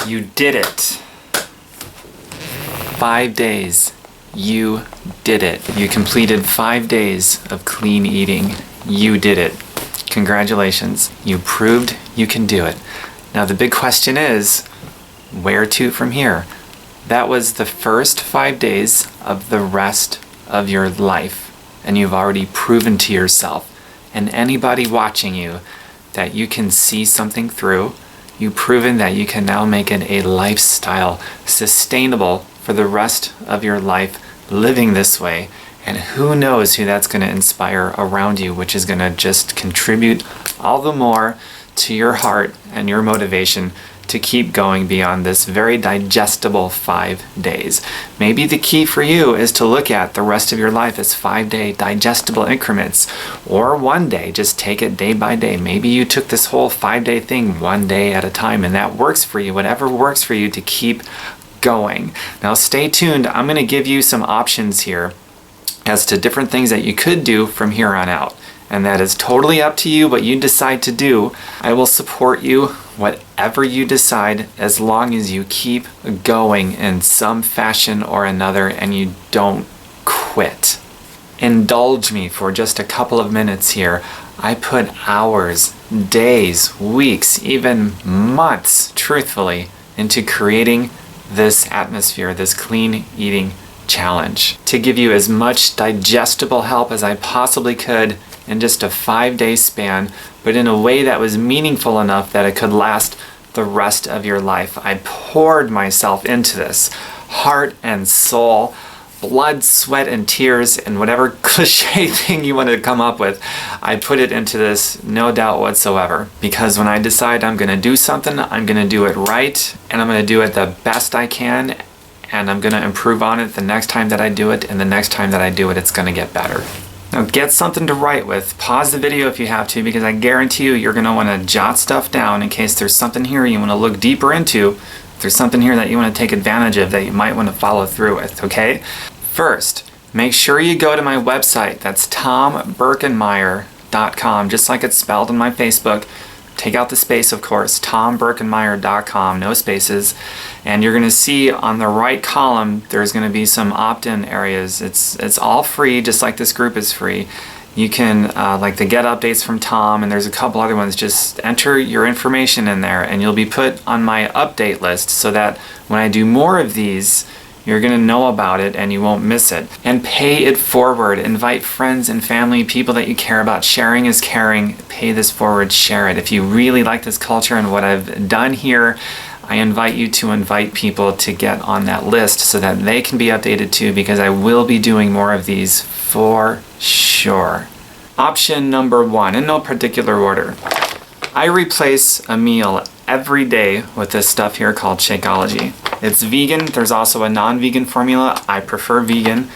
You did it. 5 days. You did it. You completed 5 days of clean eating. You did it. Congratulations. You proved you can do it. Now the big question is, where to from here? That was the first 5 days of the rest of your life, and you've already proven to yourself and anybody watching you that you can see something through. You've proven that you can now make it a lifestyle, sustainable for the rest of your life, living this way. And who knows who that's going to inspire around you, which is going to just contribute all the more to your heart and your motivation to keep going beyond this very digestible 5 days. Maybe the key for you is to look at the rest of your life as 5-day digestible increments, or 1 day, just take it day by day. Maybe you took this whole 5-day thing 1 day at a time, and that works for you, whatever works for you to keep going. Now stay tuned, I'm going to give you some options here as to different things that you could do from here on out. And that is totally up to you what you decide to do. I will support you, whatever you decide, as long as you keep going in some fashion or another and you don't quit. Indulge me for just a couple of minutes here. I put hours, days, weeks, even months, truthfully, into creating this atmosphere, this clean eating challenge, to give you as much digestible help as I possibly could in just a 5-day span, but in a way that was meaningful enough that it could last the rest of your life. I poured myself into this, heart and soul, blood, sweat, and tears, and whatever cliche thing you wanted to come up with. I put it into this, no doubt whatsoever, because when I decide I'm going to do something, I'm going to do it right, and I'm going to do it the best I can, and I'm going to improve on it the next time that I do it, and the next time that I do it, it's going to get better. Now get something to write with. Pause the video if you have to, because I guarantee you, you're going to want to jot stuff down in case there's something here you want to look deeper into. If there's something here that you want to take advantage of that you might want to follow through with, okay? First, make sure you go to my website. That's tombirkenmeyer.com, just like it's spelled on my Facebook. Take out the space, of course, tombirkenmeyer.com, no spaces. And you're going to see on the right column, there's going to be some opt-in areas. It's all free, just like this group is free. You can, like the get updates from Tom, and there's a couple other ones, just enter your information in there and you'll be put on my update list so that when I do more of these, you're going to know about it and you won't miss it. And pay it forward. Invite friends and family, people that you care about. Sharing is caring. Pay this forward, share it. If you really like this culture and what I've done here, I invite you to invite people to get on that list so that they can be updated too, because I will be doing more of these for sure. Option number 1, in no particular order. I replace a meal every day with this stuff here called Shakeology. It's vegan. There's also a non-vegan formula. I prefer vegan.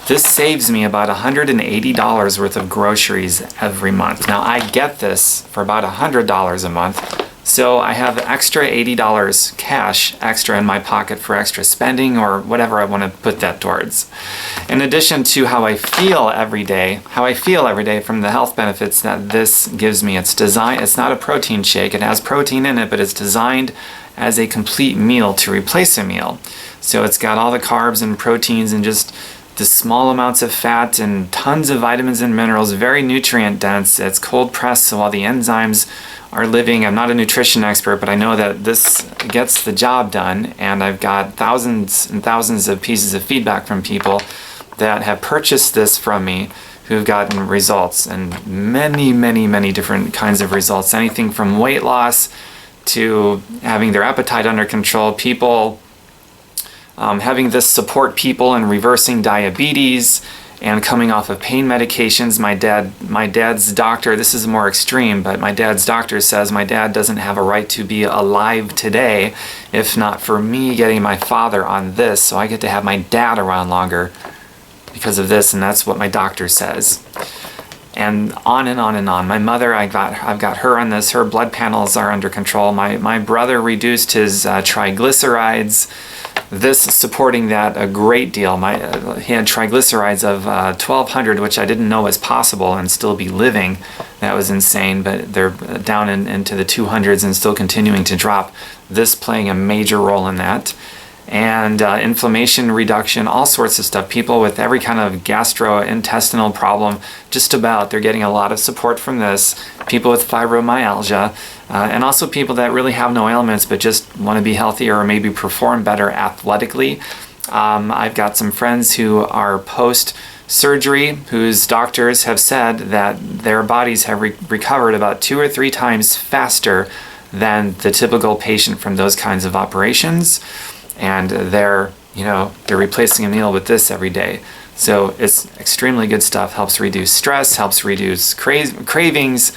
This saves me about $180 worth of groceries every month. Now I get this for about $100 a month. So I have extra $80 cash extra in my pocket for extra spending or whatever I want to put that towards. In addition to how I feel every day from the health benefits that this gives me. It's not a protein shake. It has protein in it, but it's designed as a complete meal to replace a meal. So it's got all the carbs and proteins and just the small amounts of fat and tons of vitamins and minerals, very nutrient dense. It's cold pressed, so all the enzymes are living. I'm not a nutrition expert, but I know that this gets the job done, and I've got thousands and thousands of pieces of feedback from people that have purchased this from me who've gotten results, and many, many, many different kinds of results. Anything from weight loss to having their appetite under control, people having this support people in reversing diabetes and coming off of pain medications. My dad's doctor, this is more extreme, but my dad's doctor says my dad doesn't have a right to be alive today if not for me getting my father on this, so I get to have my dad around longer because of this, and that's what my doctor says. And on and on and on. My mother, I've got her on this. Her blood panels are under control. My brother reduced his triglycerides this supporting that a great deal. He had triglycerides of 1,200, which I didn't know was possible, and still be living. That was insane, but they're down into the 200s and still continuing to drop. This playing a major role in that. And inflammation reduction, all sorts of stuff. People with every kind of gastrointestinal problem, just about, they're getting a lot of support from this. People with fibromyalgia, and also people that really have no ailments but just want to be healthier or maybe perform better athletically. I've got some friends who are post-surgery whose doctors have said that their bodies have recovered about 2 or 3 times faster than the typical patient from those kinds of operations. And they're replacing a meal with this every day. So it's extremely good stuff. Helps reduce stress, helps reduce cravings.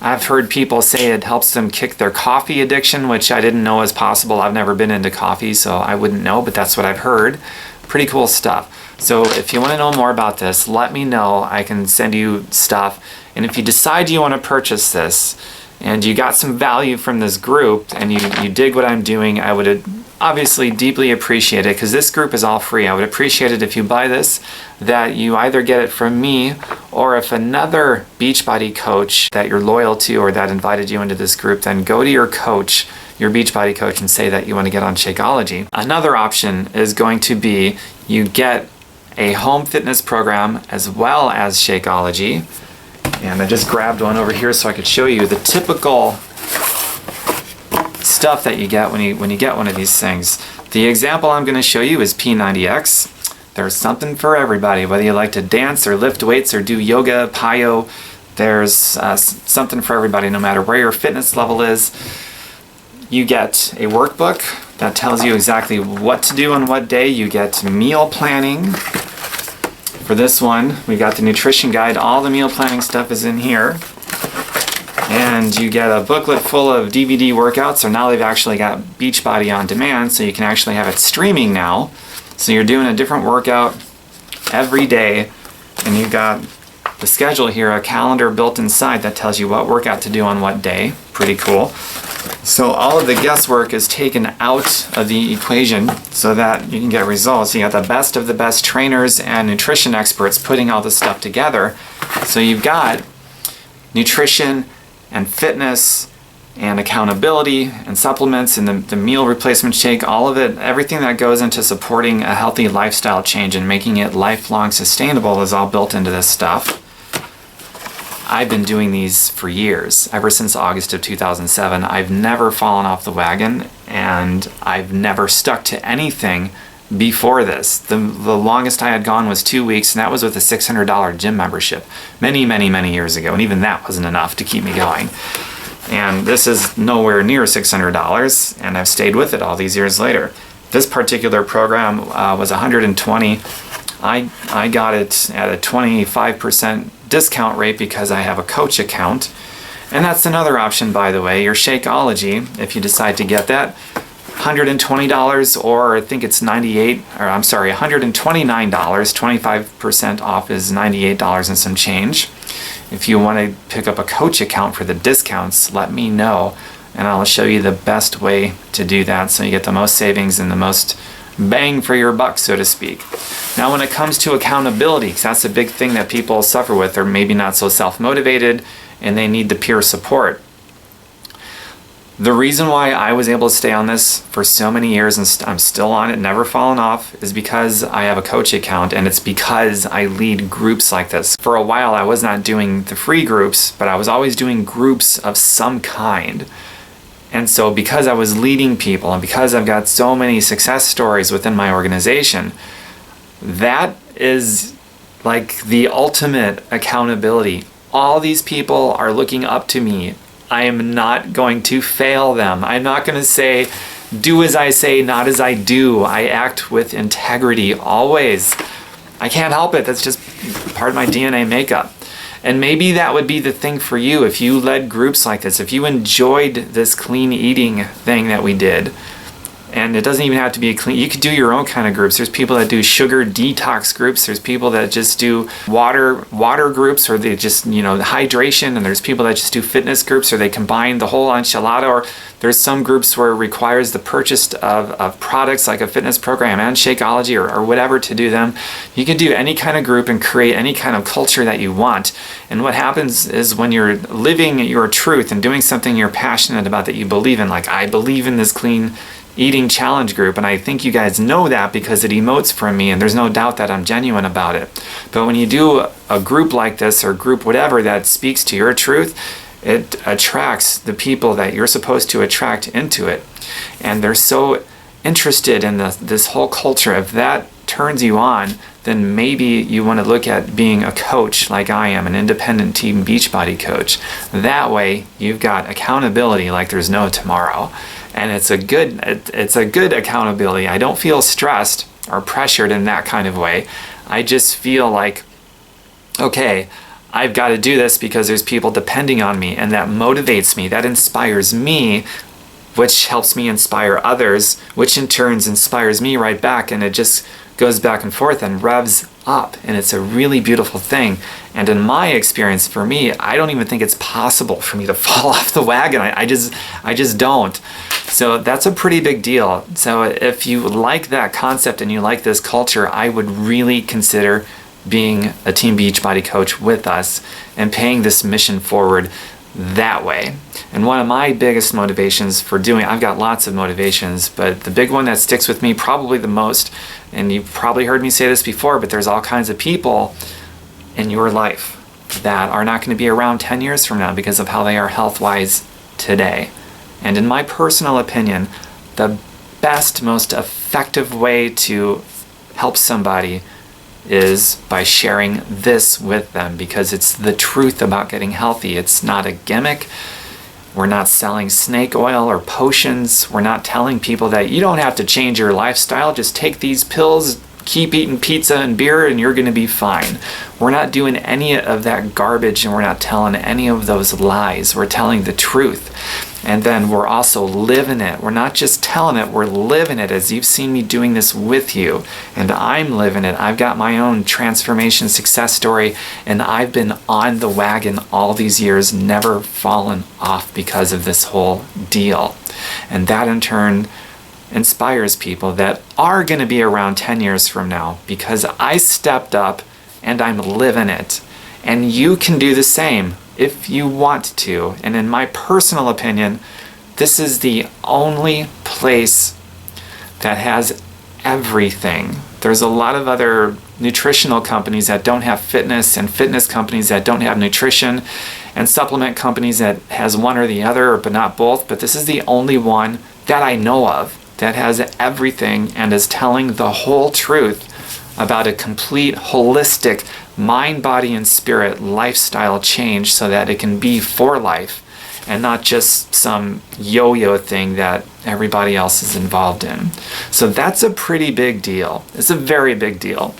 I've heard people say it helps them kick their coffee addiction, which I didn't know was possible. I've never been into coffee, so I wouldn't know, but that's what I've heard. Pretty cool stuff. So if you want to know more about this, let me know. I can send you stuff. And if you decide you want to purchase this, and you got some value from this group, and you dig what I'm doing, I would obviously deeply appreciate it, because this group is all free. I would appreciate it if you buy this, that you either get it from me, or if another Beachbody coach that you're loyal to or that invited you into this group, then go to your coach, your Beachbody coach, and say that you want to get on Shakeology. Another option is going to be you get a home fitness program as well as Shakeology. And I just grabbed one over here so I could show you the typical stuff that you get when you get one of these things. The example I'm going to show you is P90X. There's something for everybody, whether you like to dance or lift weights or do yoga, PiYo. There's something for everybody, no matter where your fitness level is. You get a workbook that tells you exactly what to do on what day. You get meal planning. For this one, we got the nutrition guide. All the meal planning stuff is in here. And you get a booklet full of DVD workouts. So now they've actually got Beachbody on demand, so you can actually have it streaming now. So you're doing a different workout every day, and you've got the schedule here, a calendar built inside that tells you what workout to do on what day. Pretty cool. So all of the guesswork is taken out of the equation so that you can get results. You got the best of the best trainers and nutrition experts putting all this stuff together. So you've got nutrition and fitness and accountability and supplements and the meal replacement shake, all of it, everything that goes into supporting a healthy lifestyle change and making it lifelong sustainable is all built into this stuff. I've been doing these for years, ever since August of 2007. I've never fallen off the wagon, and I've never stuck to anything before this. The longest I had gone was 2 weeks, and that was with a $600 gym membership many, many, many years ago, and even that wasn't enough to keep me going. And this is nowhere near $600, and I've stayed with it all these years later. This particular program was $120. I got it at a 25% discount rate because I have a coach account. And that's another option, by the way, your Shakeology, if you decide to get that. $120, or I think it's $129. 25% off is $98 and some change. If you want to pick up a coach account for the discounts, let me know, and I'll show you the best way to do that so you get the most savings and the most bang for your buck, so to speak. Now, when it comes to accountability, because that's a big thing that people suffer with, they're maybe not so self-motivated and they need the peer support. The reason why I was able to stay on this for so many years, and I'm still on it, never fallen off, is because I have a coach account, and it's because I lead groups like this. For a while, I was not doing the free groups, but I was always doing groups of some kind. And so because I was leading people, and because I've got so many success stories within my organization, that is like the ultimate accountability. All these people are looking up to me. I am not going to fail them. I'm not going to say, do as I say, not as I do. I act with integrity always. I can't help it. That's just part of my DNA makeup. And maybe that would be the thing for you if you led groups like this, if you enjoyed this clean eating thing that we did, And it doesn't even have to be a clean, you could do your own kind of groups. There's people that do sugar detox groups. There's people that just do water groups, or they just, hydration. And there's people that just do fitness groups, or they combine the whole enchilada. Or there's some groups where it requires the purchase of products like a fitness program and Shakeology or whatever to do them. You can do any kind of group and create any kind of culture that you want. And what happens is when you're living your truth and doing something you're passionate about that you believe in, like I believe in this clean eating challenge group, and I think you guys know that because it emotes from me, and there's no doubt that I'm genuine about it. But when you do a group like this, or group whatever that speaks to your truth, it attracts the people that you're supposed to attract into it. And they're so interested in this whole culture. If that turns you on, then maybe you want to look at being a coach like I am, an independent team Beachbody coach. That way you've got accountability like there's no tomorrow. And it's a good accountability. I don't feel stressed or pressured in that kind of way. I just feel like, okay, I've got to do this because there's people depending on me, and that motivates me, that inspires me, which helps me inspire others, which in turn inspires me right back, and it just goes back and forth and revs up, and it's a really beautiful thing. And in my experience, for me, I don't even think it's possible for me to fall off the wagon. I just don't. So that's a pretty big deal. So if you like that concept and you like this culture, I would really consider being a Team Beachbody coach with us and paying this mission forward that way. And one of my biggest motivations for doing, I've got lots of motivations, but the big one that sticks with me probably the most, and you've probably heard me say this before, but there's all kinds of people in your life that are not going to be around 10 years from now because of how they are health-wise today. And in my personal opinion, the best, most effective way to help somebody is by sharing this with them, because it's the truth about getting healthy. It's not a gimmick. We're not selling snake oil or potions. We're not telling people that you don't have to change your lifestyle. Just take these pills, keep eating pizza and beer, and you're going to be fine. We're not doing any of that garbage, and we're not telling any of those lies. We're telling the truth. And then we're also living it. We're not just telling it, we're living it, as you've seen me doing this with you. And I'm living it. I've got my own transformation success story, and I've been on the wagon all these years, never fallen off because of this whole deal. And that in turn inspires people that are going to be around 10 years from now, because I stepped up and I'm living it. And you can do the same if you want to. And in my personal opinion, this is the only place that has everything. There's a lot of other nutritional companies that don't have fitness, and fitness companies that don't have nutrition, and supplement companies that has one or the other, but not both. But this is the only one that I know of that has everything and is telling the whole truth about a complete holistic mind, body, and spirit lifestyle change, so that it can be for life and not just some yo-yo thing that everybody else is involved in. So that's a pretty big deal. It's a very big deal.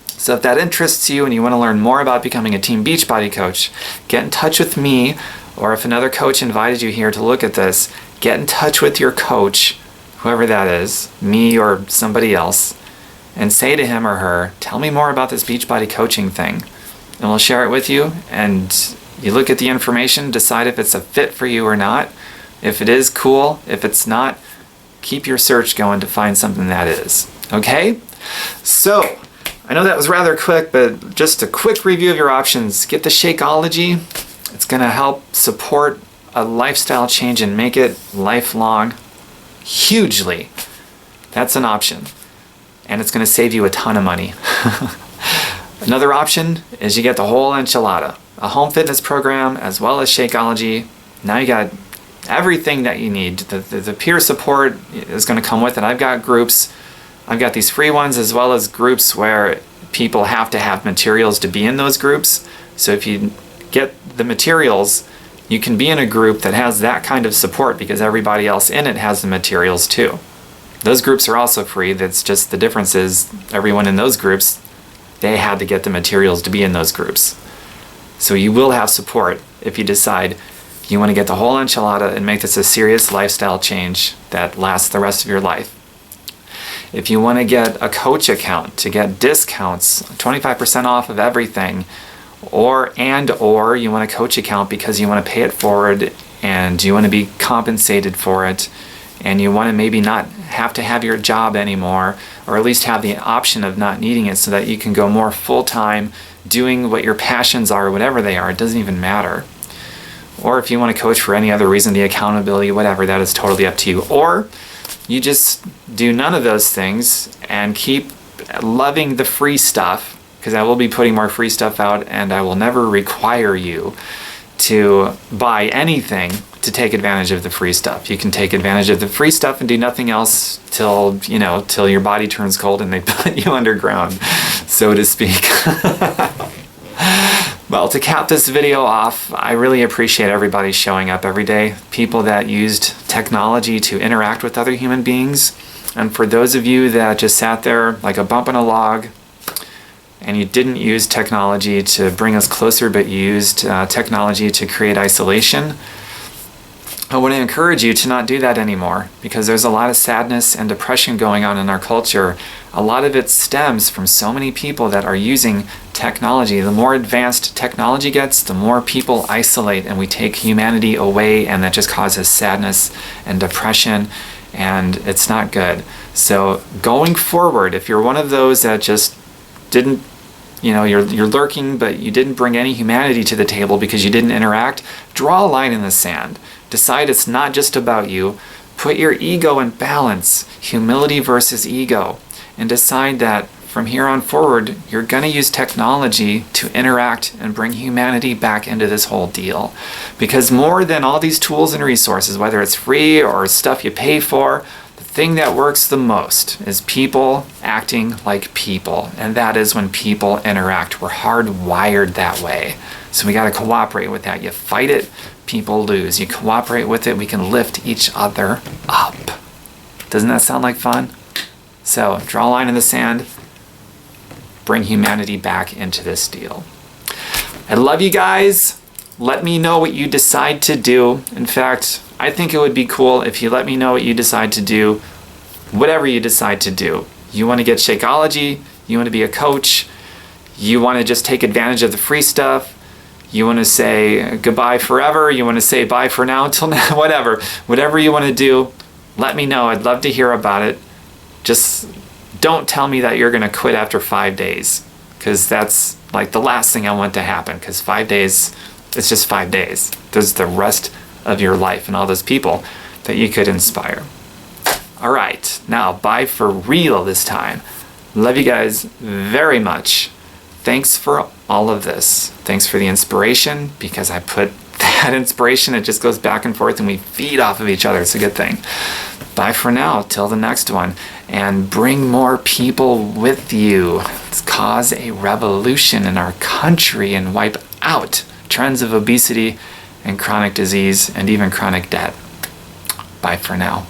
So if that interests you and you want to learn more about becoming a Team Beachbody coach, get in touch with me, or if another coach invited you here to look at this, get in touch with your coach, whoever that is, me or somebody else, and say to him or her, tell me more about this Beachbody coaching thing. And we'll share it with you, and you look at the information, decide if it's a fit for you or not. If it is, cool. If it's not, keep your search going to find something that is. Okay? So, I know that was rather quick, but just a quick review of your options. Get the Shakeology. It's going to help support a lifestyle change and make it lifelong hugely. That's an option. And it's going to save you a ton of money. Another option is you get the whole enchilada, a home fitness program as well as Shakeology. Now you got everything that you need. The peer support is going to come with it. I've got groups. I've got these free ones as well as groups where people have to have materials to be in those groups. So if you get the materials, you can be in a group that has that kind of support because everybody else in it has the materials too. Those groups are also free. That's just the difference is everyone in those groups, they had to get the materials to be in those groups. So you will have support if you decide You want to get the whole enchilada and make this a serious lifestyle change that lasts the rest of your life. If you want to get a coach account to get discounts, 25% off of everything, or you want a coach account because you want to pay it forward and you want to be compensated for it, and you want to maybe not have to have your job anymore, or at least have the option of not needing it so that you can go more full-time doing what your passions are, whatever they are, it doesn't even matter. Or if you want to coach for any other reason, the accountability, whatever, that is totally up to you. Or you just do none of those things and keep loving the free stuff, because I will be putting more free stuff out, and I will never require you to buy anything to take advantage of the free stuff. You can take advantage of the free stuff and do nothing else till your body turns cold and they put you underground, so to speak. Well, to cap this video off, I really appreciate everybody showing up every day, people that used technology to interact with other human beings. And for those of you that just sat there like a bump in a log, and you didn't use technology to bring us closer, but you used technology to create isolation, I want to encourage you to not do that anymore, because there's a lot of sadness and depression going on in our culture. A lot of it stems from so many people that are using technology. The more advanced technology gets, the more people isolate, and we take humanity away, and that just causes sadness and depression, and it's not good. So going forward, if you're one of those that just didn't, you're lurking, but you didn't bring any humanity to the table because you didn't interact, draw a line in the sand. Decide it's not just about you. Put your ego in balance, humility versus ego, and decide that from here on forward, you're going to use technology to interact and bring humanity back into this whole deal. Because more than all these tools and resources, whether it's free or stuff you pay for, the thing that works the most is people acting like people. And that is when people interact. We're hardwired that way. So we got to cooperate with that. You fight it, people lose. You cooperate with it, we can lift each other up. Doesn't that sound like fun? So draw a line in the sand. Bring humanity back into this deal. I love you guys. Let me know what you decide to do. In fact, I think it would be cool if you let me know what you decide to do, whatever you decide to do. You want to get Shakeology, you want to be a coach, you want to just take advantage of the free stuff, you want to say goodbye forever, you want to say bye for now until now, whatever you want to do, let me know. I'd love to hear about it. Just don't tell me that you're going to quit after 5 days, because that's like the last thing I want to happen, because 5 days, it's just 5 days. There's the rest of your life and all those people that you could inspire. All right, now bye for real this time. Love you guys very much. Thanks for all of this. Thanks for the inspiration, because I put that inspiration, it just goes back and forth and we feed off of each other. It's a good thing. Bye for now, till the next one. And bring more people with you. Let's cause a revolution in our country and wipe out trends of obesity and chronic disease and even chronic debt. Bye for now.